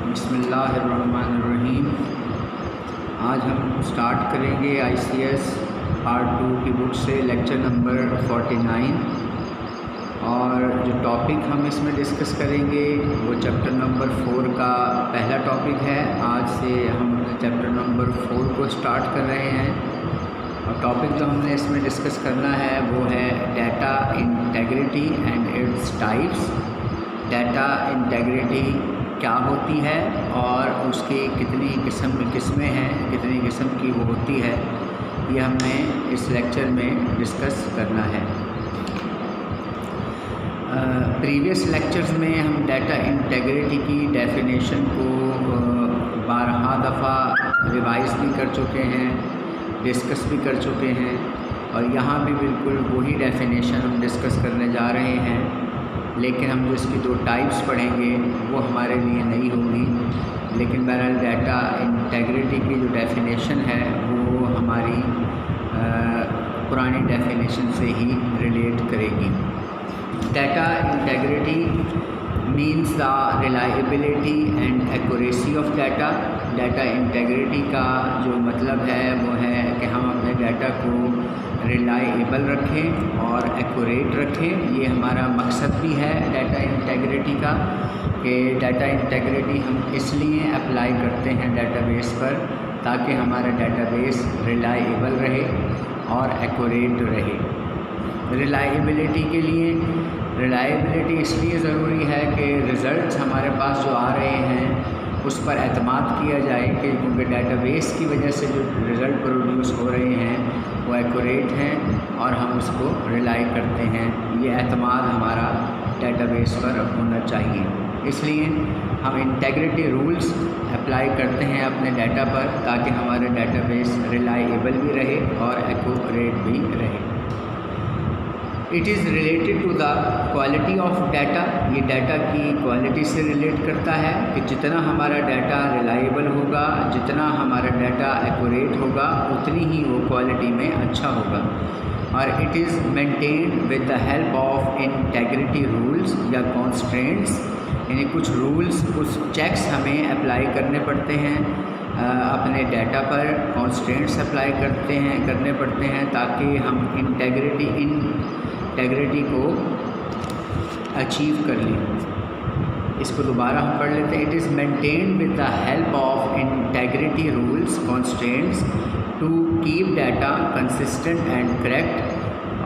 बिस्मिल्लाहिर्रहमानिर्रहीम। आज हम स्टार्ट करेंगे ICS पार्ट 2 की बुक से लेक्चर नंबर 49 और जो टॉपिक हम इसमें डिस्कस करेंगे वो चैप्टर नंबर 4 का पहला टॉपिक है। आज से हम चैप्टर नंबर 4 को स्टार्ट कर रहे हैं और टॉपिक जो हमने इसमें डिस्कस करना है वो है data integrity and its types. Data integrity क्या होती है और उसकी कितनी किस्में हैं, कितनी किस्म की वो होती है, ये हमने इस लेक्चर में डिस्कस करना है। प्रीवियस लेक्चर्स में हम डाटा इंटेग्रिटी की डेफिनेशन को 12 दफ़ा रिवाइज भी कर चुके हैं, डिस्कस भी कर चुके हैं और यहाँ भी बिल्कुल वही डेफिनेशन हम डिस्कस करने जा रहे हैं। लेकिन हम जो इसकी 2 टाइप्स पढ़ेंगे वो हमारे लिए नहीं होंगी, लेकिन बहरहाल डाटा इंटेग्रिटी की जो डेफिनेशन है वो हमारी पुरानी डेफिनेशन से ही रिलेट करेगी। Data integrity means the reliability and accuracy of data. Data integrity का जो मतलब है वो है कि हम अपने डाटा को रिलायबल रखें और एक्यूरेट रखें। ये हमारा मकसद भी है डाटा इंटेग्रिटी का कि डाटा इंटेग्रिटी हम इसलिए अप्लाई करते हैं डेटाबेस पर ताकि हमारा डेटाबेस रिलायबल रहे और एक्यूरेट रहे। रिलायबिलिटी के लिए रिलायबिलिटी इसलिए ज़रूरी है कि रिज़ल्ट्स हमारे पास जो आ रहे हैं उस पर एतमाद किया जाए कि क्योंकि डेटाबेस की वजह से जो रिज़ल्ट प्रोड्यूस हो रहे हैं वो एक्यूरेट हैं और हम उसको रिलाई करते हैं। ये एतमाद हमारा डेटाबेस पर होना चाहिए, इसलिए हम इंटेग्रिटी रूल्स अप्लाई करते हैं अपने डाटा पर ताकि हमारा डेटाबेस रिलायबल भी रहे और एक्यूरेट भी रहे। It is related to the quality of data. ये डाटा की क्वालिटी से रिलेट करता है कि जितना हमारा डाटा रिलायबल होगा, जितना हमारा डाटा एक्यूरेट होगा, उतनी ही वो क्वालिटी में अच्छा होगा। और it is maintained with the help of integrity rules या कॉन्स्ट्रेंट्स, यानी कुछ रूल्स, कुछ चेक्स हमें अप्लाई करने पड़ते हैं अपने डाटा पर, कॉन्स्ट्रेंट्स अप्लाई करने पड़ते हैं ताकि हम इंटेग्रिटी को अचीव कर लें। इसको दोबारा हम पढ़ लेते हैं। It is maintained with the help of integrity rules constraints to keep data consistent and correct.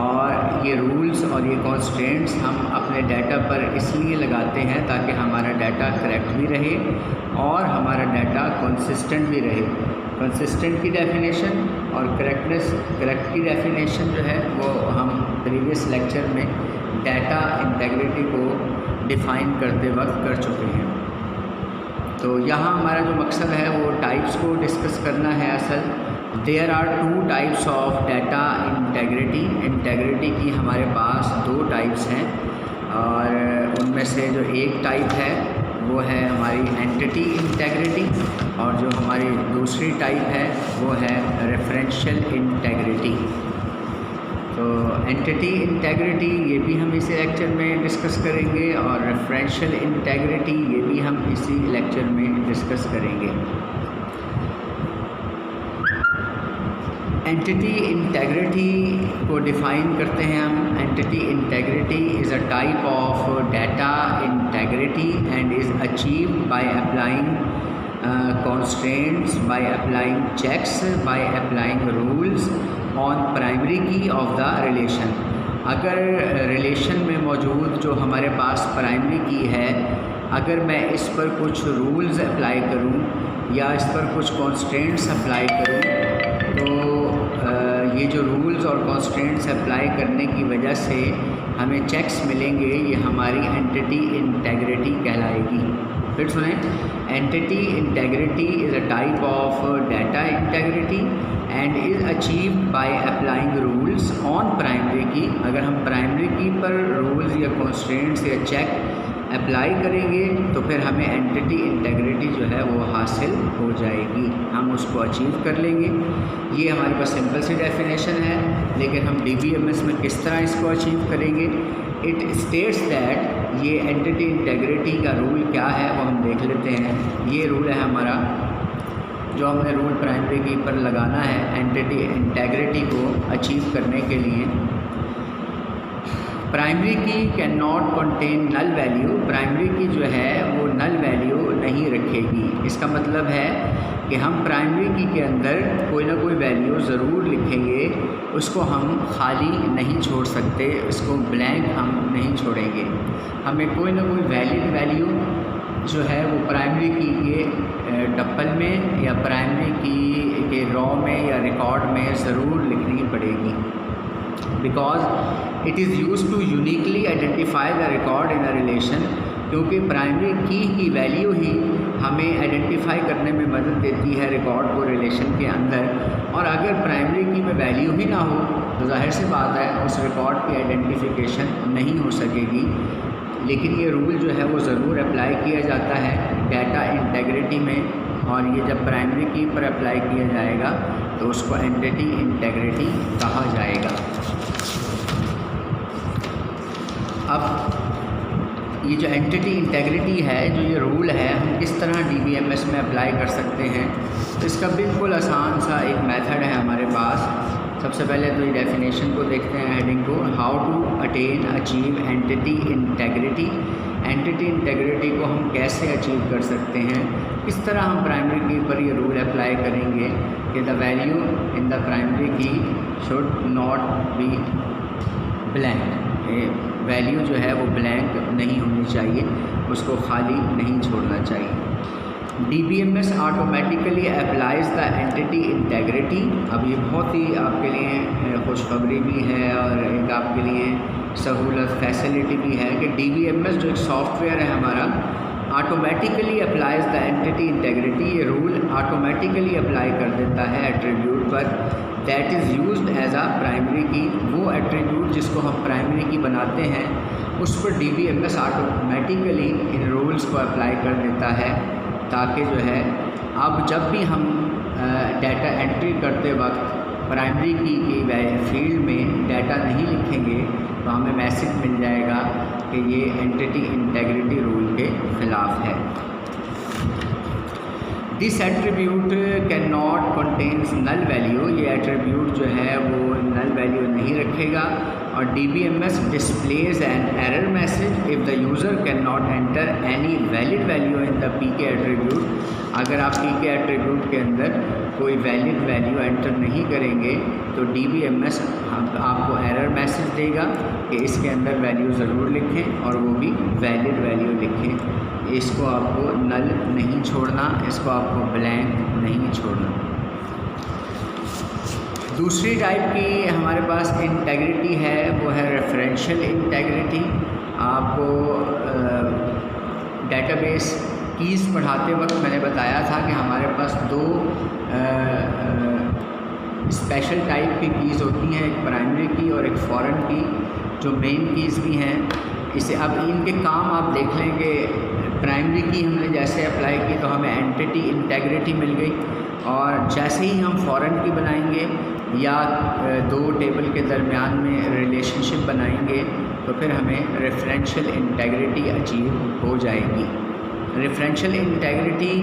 और ये रूल्स और ये कॉन्स्ट्रेंट्स हम अपने डाटा पर इसलिए लगाते हैं ताकि हमारा डाटा करेक्ट भी रहे और हमारा डाटा कंसिस्टेंट भी रहे। कंसिस्टेंट की डेफिनेशन और करेक्ट की डेफिनेशन जो है वो हम प्रीवियस लेक्चर में डाटा इंटेग्रिटी को डिफ़ाइन करते वक्त कर चुके हैं। तो यहाँ हमारा जो मकसद है वो टाइप्स को डिस्कस करना है। असल there are 2 types of data integrity. Integrity की हमारे पास 2 टाइप्स हैं और उनमें से जो एक टाइप है वो है हमारी एंटिटी इंटेग्रिटी और जो हमारी दूसरी टाइप है वो है रेफरेंशियल इंटेग्रिटी। तो एंटिटी इंटेग्रिटी ये भी हम इसी लेक्चर में डिस्कस करेंगे और रेफरेंशियल इंटेग्रिटी ये भी हम इसी लेक्चर में डिस्कस करेंगे। एंटिटी इंटेग्रिटी को डिफ़ाइन करते हैं हम। Entity integrity is a type of data integrity and is achieved by applying constraints, by applying checks, by applying rules on primary key of the relation। अगर relation में मौजूद जो हमारे पास प्राइमरी की है, अगर मैं इस पर कुछ रूल्स अप्लाई करूं या इस पर कुछ कॉन्स्ट्रेंट्स अप्लाई करूं तो ये जो रूल्स और कॉन्स्ट्रेंट्स अप्लाई करने की वजह से हमें चेक्स मिलेंगे, ये हमारी एंटिटी इंटेग्रिटी कहलाएगी। फिर सुने, entity integrity is a type of data integrity and is achieved by applying rules on primary की। अगर हम प्राइमरी की पर रूल्स या कॉन्स्ट्रेंट्स या चेक अप्लाई करेंगे तो फिर हमें एंटिटी इंटेग्रिटी जो है वो हासिल हो जाएगी, हम उसको अचीव कर लेंगे। ये हमारे पास सिंपल सी डेफिनेशन है, लेकिन हम DBMS में किस तरह इसको अचीव करेंगे। इट स्टेट्स दैट ये एंटिटी इंटेग्रिटी का रूल क्या है वो हम देख लेते हैं। ये रूल है हमारा, जो हमने रूल प्राइमरी की पर लगाना है एंटिटी इंटेग्रिटी को अचीव करने के लिए। Primary key can not contain null value, primary key जो है वो नल वैल्यू नहीं रखेगी। इसका मतलब है कि हम प्राइमरी की के अंदर कोई ना कोई वैल्यू ज़रूर लिखेंगे, उसको हम खाली नहीं छोड़ सकते, उसको ब्लैंक हम नहीं छोड़ेंगे। हमें कोई ना कोई वैलिड वैल्यू जो है वो प्राइमरी की के टप्पल में या प्राइमरी की के रॉ में या रिकॉर्ड में ज़रूर लिखनी पड़ेगी, because it is use to uniquely identify the record in a relation, क्योंकि प्राइमरी की वैल्यू ही हमें आइडेंटिफाई करने में मदद देती है रिकॉर्ड को रिलेशन के अंदर। और अगर प्राइमरी की में वैल्यू ही ना हो तो जाहिर सी बात है उस रिकॉर्ड की आइडेंटिफिकेशन नहीं हो सकेगी। लेकिन ये रूल जो है वो ज़रूर अप्लाई किया जाता है डाटा इंटेग्रिटी में, और ये जब प्राइमरी की पर अप्लाई किया जाएगा तो उसको एंटिटी इंटेग्रिटी कहा जाएगा। अब ये जो एंटिटी इंटेग्रिटी है, जो ये रूल है, हम किस तरह DBMS में अप्लाई कर सकते हैं, तो इसका बिल्कुल आसान सा एक मेथड है हमारे पास। सबसे पहले तो ये डेफिनेशन को देखते हैं, हेडिंग को, how to attain achieve entity integrity. Entity integrity को हम कैसे अचीव कर सकते हैं, किस तरह हम प्राइमरी की पर ये रूल अप्लाई करेंगे कि the value in the primary key should not be blank, value जो है वो ब्लैंक नहीं होनी चाहिए, उसको खाली नहीं छोड़ना चाहिए। DBMS automatically applies the entity integrity. अब ये बहुत ही आपके लिए खुशखबरी भी है और एक आपके लिए सहूलत फैसिलिटी भी है कि DBMS जो एक सॉफ्टवेयर है हमारा, automatically applies the entity integrity. ये रूल ऑटोमेटिकली अप्लाई कर देता है एट्रीब्यूट पर that is used as a primary key. वो एट्रीब्यूट जिसको हम प्राइमरी की बनाते हैं उस पर DBMS ऑटोमेटिकली इन रूल्स को अप्लाई कर देता है, ताकि जो है अब जब भी हम डाटा एंट्री करते वक्त प्राइमरी की फील्ड में डाटा नहीं लिखेंगे तो हमें मैसेज मिल जाएगा कि ये एंटिटी इंटेग्रिटी रूल के ख़िलाफ़ है। This attribute can not contains null value. ये एट्रीब्यूट जो है वो नल वैल्यू नहीं रखेगा। और DBMS displays an error message if the user can not enter any valid value in the PK attribute. अगर आप PK एट्रीब्यूट के अंदर कोई वैलिड वैल्यू एंटर नहीं करेंगे तो DBMS आपको एरर मैसेज देगा कि इसके अंदर वैल्यू ज़रूर लिखें और वो भी वैलिड वैल्यू लिखें। इसको आपको नल नहीं छोड़ना, इसको आपको ब्लैंक नहीं छोड़ना। दूसरी टाइप की हमारे पास इंटेग्रिटी है, वो है रेफरेंशियल इंटेग्रिटी। आपको डेटाबेस कीज़ पढ़ाते वक्त मैंने बताया था कि हमारे पास दो स्पेशल टाइप की कीज़ होती हैं, एक प्राइमरी की और एक फॉरेन की, जो मेन कीज़ भी हैं। इसे अब इनके काम आप देख लें कि प्राइमरी की हमने जैसे अप्लाई की तो हमें एंटिटी इंटेग्रिटी मिल गई, और जैसे ही हम फॉरेन की बनाएंगे या दो टेबल के दरमियान में रिलेशनशिप बनाएंगे तो फिर हमें रेफरेंशियल इंटेग्रिटी अचीव हो जाएगी। रेफरेंशियल इंटेग्रिटी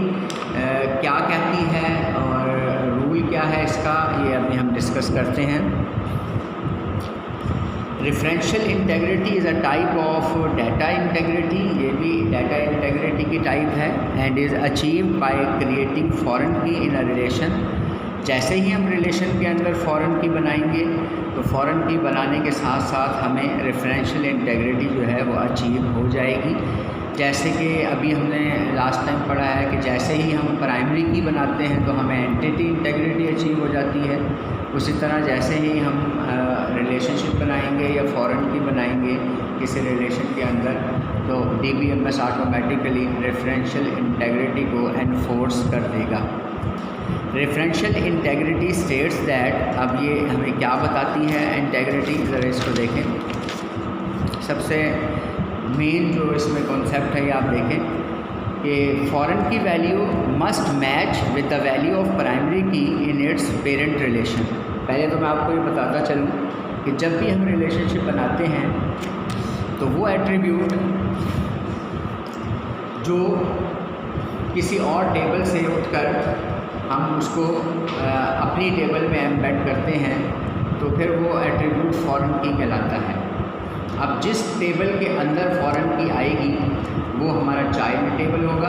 क्या कहती है और रूल क्या है इसका, ये अभी हम डिस्कस करते हैं। Referential integrity is a type of data integrity. ये भी डाटा इंटेग्रिटी की टाइप है and is achieved by creating foreign की इन अ रिलेशन। जैसे ही हम रिलेशन के अंदर फॉरेन की बनाएंगे तो फॉरेन की बनाने के साथ साथ हमें रेफरेंशियल इंटेग्रिटी जो है वो अचीव हो जाएगी। जैसे कि अभी हमने लास्ट टाइम पढ़ा है कि जैसे ही हम प्राइमरी की बनाते हैं तो हमें एंटिटी इंटेग्रिटी अचीव हो जाती है। उसी तरह जैसे ही हम रिलेशनशिप बनाएंगे या फॉरेन की बनाएंगे किसी रिलेशन के अंदर तो DBMS ऑटोमेटिकली रेफरेंशियल इंटेग्रिटी को एनफोर्स कर देगा। रेफरेंशियल इंटेग्रिटी स्टेट्स दैट, अब ये हमें क्या बताती है इंटेग्रिटी, ज़रा इसको देखें। सबसे मेन जो इसमें कॉन्सेप्ट है ये आप देखें कि foreign key value must match with the value of primary key in its parent relation. पहले तो मैं आपको ये बताता चलूँ कि जब भी हम रिलेशनशिप बनाते हैं तो वो एट्रीब्यूट जो किसी और टेबल से उठकर हम उसको अपनी टेबल में एम्बेड करते हैं तो फिर वो एट्रीब्यूट फॉरेन की कहलाता है। अब जिस टेबल के अंदर फॉरेन की आएगी वो हमारा चाइल्ड टेबल होगा,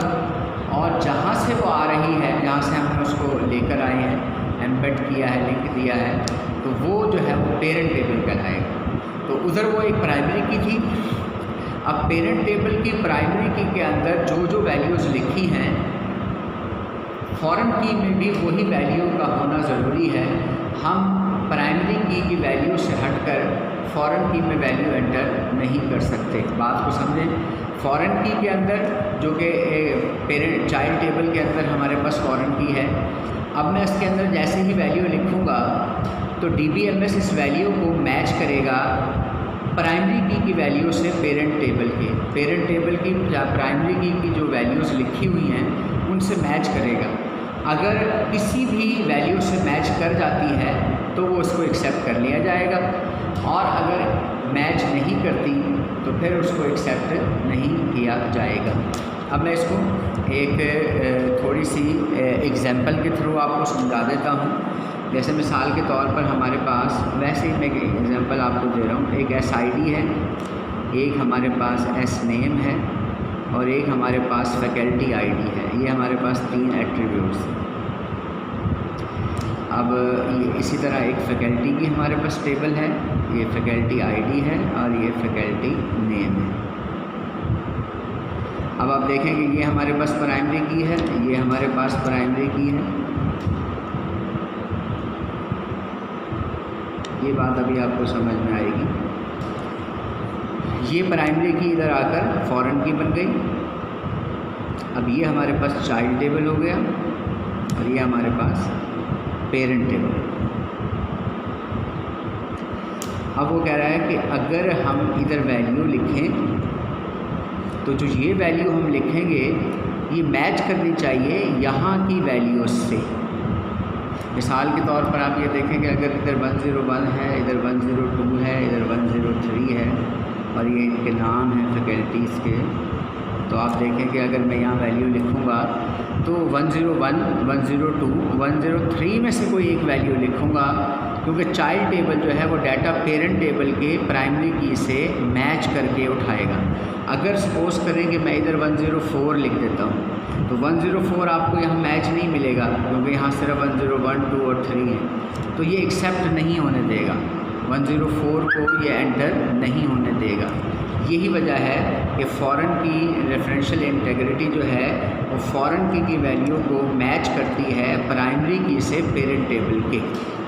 और जहाँ से वो आ रही है, जहाँ से हमने उसको लेकर आए हैं, एम्बेड किया है, लिंक दिया है, तो वो जो है वो पेरेंट टेबल कहलाएगा। तो उधर वो एक प्राइमरी की थी। अब पेरेंट टेबल की प्राइमरी की के अंदर जो जो वैल्यूज़ लिखी हैं, फॉरेन की में भी वही वैल्यू का होना ज़रूरी है। हम प्राइमरी की वैल्यू से हटकर फॉरेन की में वैल्यू एंटर नहीं कर सकते। बात को समझें। फॉरेन की के अंदर जो कि पेरेंट चाइल्ड टेबल के अंदर हमारे पास फॉरेन की है, अब मैं इसके अंदर जैसे ही वैल्यू लिखूँगा तो DBMS इस वैल्यू को मैच करेगा प्राइमरी की वैल्यू से पेरेंट टेबल की प्राइमरी की जो वैल्यूज़ लिखी हुई हैं उनसे मैच करेगा। अगर किसी भी वैल्यू से मैच कर जाती है तो वो उसको एक्सेप्ट कर लिया जाएगा, और अगर मैच नहीं करती तो फिर उसको एक्सेप्ट नहीं किया जाएगा। अब मैं इसको एक थोड़ी सी एग्जांपल के थ्रू आपको समझा देता हूँ। जैसे मिसाल के तौर पर हमारे पास, वैसे ही मैं एग्जांपल आपको दे रहा हूँ, एक SID है, एक हमारे पास SNAME है, और एक हमारे पास फैकल्टी ID है। ये हमारे पास 3 एट्रीब्यूट्स हैं। अब ये इसी तरह एक फैकल्टी की हमारे पास टेबल है, ये फैकल्टी ID है, और ये फैकल्टी नेम है। अब आप देखेंगे ये हमारे पास प्राइमरी की है, ये हमारे पास प्राइमरी की है। ये बात अभी आपको समझ में आएगी। ये प्राइमरी की इधर आकर फॉरेन की बन गई। अब ये हमारे पास चाइल्ड टेबल हो गया, और ये हमारे पास पेरेंट टेबल। अब वो कह रहा है कि अगर हम इधर वैल्यू लिखें तो जो ये वैल्यू हम लिखेंगे ये मैच करनी चाहिए यहाँ की वैल्यूज़ से। मिसाल के तौर पर आप ये देखेंगे, अगर इधर 101 है, इधर 102 है, इधर 103 है, और ये इनके नाम हैं फैकल्टीज़ के, तो आप देखेंगे अगर मैं यहाँ वैल्यू लिखूँगा तो 101, 102, 103 में से कोई एक वैल्यू लिखूँगा, क्योंकि चाइल्ड टेबल जो है वो डाटा पेरेंट टेबल के प्राइमरी की से मैच करके उठाएगा। अगर सपोज़ करें कि मैं इधर 104 लिख देता हूँ तो 104 आपको यहाँ मैच नहीं मिलेगा, क्योंकि यहाँ सिर्फ 101, 2 और 3 है, तो ये एक्सेप्ट नहीं होने देगा। 104 को ये एंटर नहीं होने देगा। यही वजह है कि फॉरेन की रेफरेंशियल इंटीग्रिटी जो है वो फॉरेन की वैल्यू को मैच करती है प्राइमरी की से पेरेंट टेबल के।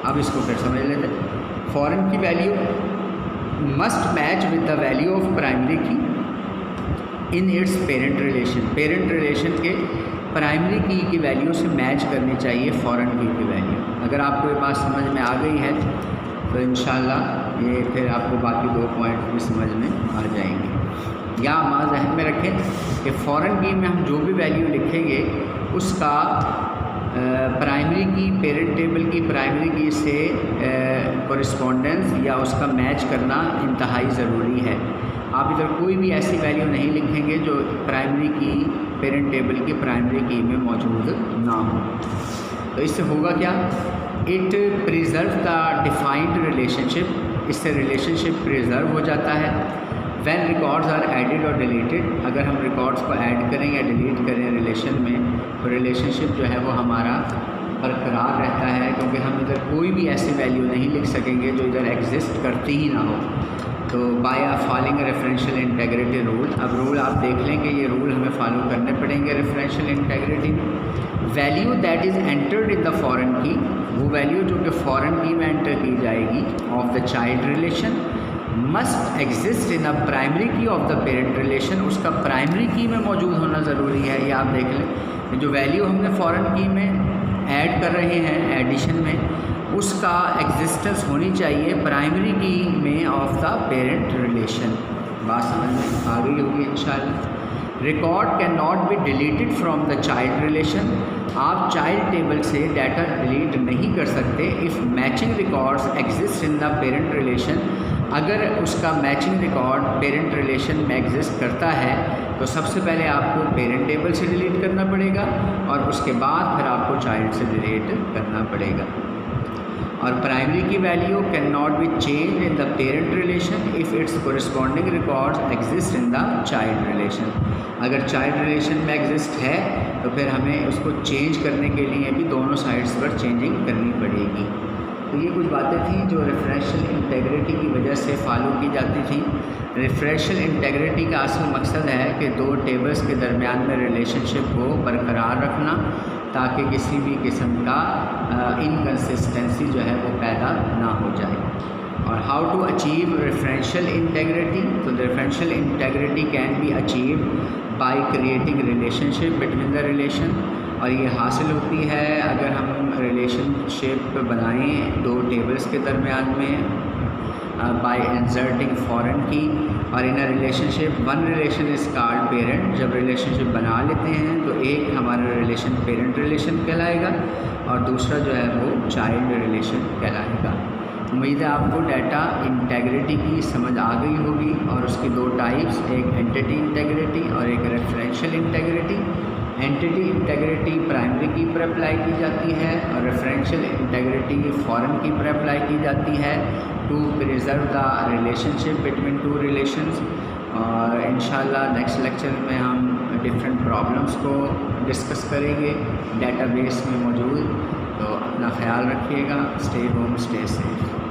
अब इसको फिर समझ लेते हैं। Foreign key value must match with the value of primary key in its parent relation. Parent relation के प्राइमरी की वैल्यू से मैच करनी चाहिए फॉरेन की वैल्यू। अगर आपको ये बात समझ में आ गई है तो इंशाल्लाह ये फिर आपको बाकी 2 पॉइंट भी समझ में आ जाएंगे। या मां ज़हन में रखें कि फॉरेन की में हम जो भी वैल्यू लिखेंगे उसका प्राइमरी की पेरेंट टेबल की प्राइमरी की से कॉरेस्पॉन्डेंस या उसका मैच करना इंतहाई ज़रूरी है। आप इधर कोई भी ऐसी वैल्यू नहीं लिखेंगे जो प्राइमरी की पेरेंट टेबल की प्राइमरी की में मौजूद ना हो। तो इससे होगा क्या, it preserve the defined relationship. इससे रिलेशनशिप प्रिजर्व हो जाता है। व्हेन रिकॉर्ड्स आर एडिड और डिलीटेड, अगर हम रिकॉर्ड्स को ऐड करें या डिलीट करें रिलेशन में तो रिलेशनशिप जो है वो हमारा बरकरार रहता है, क्योंकि हम इधर कोई भी ऐसी वैल्यू नहीं लिख सकेंगे जो इधर एग्जिस्ट करती ही ना हो। तो by following referential integrity rule. अब रूल आप देख लें कि ये रूल हमें फॉलो करने पड़ेंगे रेफरेंशियल इंटीग्रिटी में। Value that is entered in the foreign की, वो वैल्यू जो कि फॉरेन की में एंटर की जाएगी of the child relation, must exist in a primary की ऑफ द पेरेंट रिलेशन। उसका प्राइमरी की में मौजूद होना ज़रूरी है। ये आप देख लें, जो वैल्यू हमने फॉरेन की में ऐड कर रहे हैं एडिशन में, उसका एग्जिस्टेंस होनी चाहिए प्राइमरी की में ऑफ द पेरेंट रिलेशन। बात समझ में आ गई होगी इंशाल्लाह। Record can not be deleted from the child relation. आप चाइल्ड टेबल से डाटा डिलीट नहीं कर सकते if matching records exist in the parent relation. अगर उसका मैचिंग रिकॉर्ड पेरेंट रिलेशन में एग्जिस्ट करता है तो सबसे पहले आपको पेरेंट टेबल से डिलीट करना पड़ेगा और उसके बाद फिर आपको चाइल्ड से डिलीट करना पड़ेगा। और primary key value can not be change in the parent relation if it's corresponding records exist in the child relation. अगर चाइल्ड रिलेशन में एग्जिस्ट है तो फिर हमें उसको चेंज करने के लिए भी दोनों साइड्स पर चेंजिंग करनी पड़ेगी। तो ये कुछ बातें थी जो रेफरेंशियल इंटेग्रिटी की वजह से फॉलो की जाती थी। रेफरेंशियल इंटेग्रिटी का असल मकसद है कि दो टेबल्स के दरमियान में रिलेशनशिप को बरकरार रखना ताकि किसी भी किस्म का इनकन्सिस्टेंसी जो है वो पैदा ना हो जाए। और how to achieve referential integrity, तो referential integrity can be achieve by creating relationship between the relation, और ये हासिल होती है अगर हम रिलेशनशिप बनाएं दो टेबल्स के दरमियान में बाय इंसर्टिंग फॉरेन की। और in a relationship one relation is called parent. जब रिलेशनशिप बना लेते हैं तो एक हमारा रिलेशन पेरेंट रिलेशन कहलाएगा और दूसरा जो है वो चाइल्ड रिलेशन कहलाएगा। उम्मीद है आपको डाटा इंटेग्रिटी की समझ आ गई होगी और उसकी दो टाइप्स, एक एंटिटी इंटेग्रिटी और एक referential integrity. Entity integrity primary की पर अप्लाई की जाती है और रेफरेंशियल इंटेग्रिटी फॉरेन की पर अप्लाई की जाती है to preserve the relationship between two relations. और इंशाल्लाह नेक्स्ट लेक्चर में हम डिफरेंट प्रॉब्लम्स को डिस्कस करेंगे डेटाबेस में मौजूद। तो अपना ख्याल रखिएगा। Stay home, stay safe.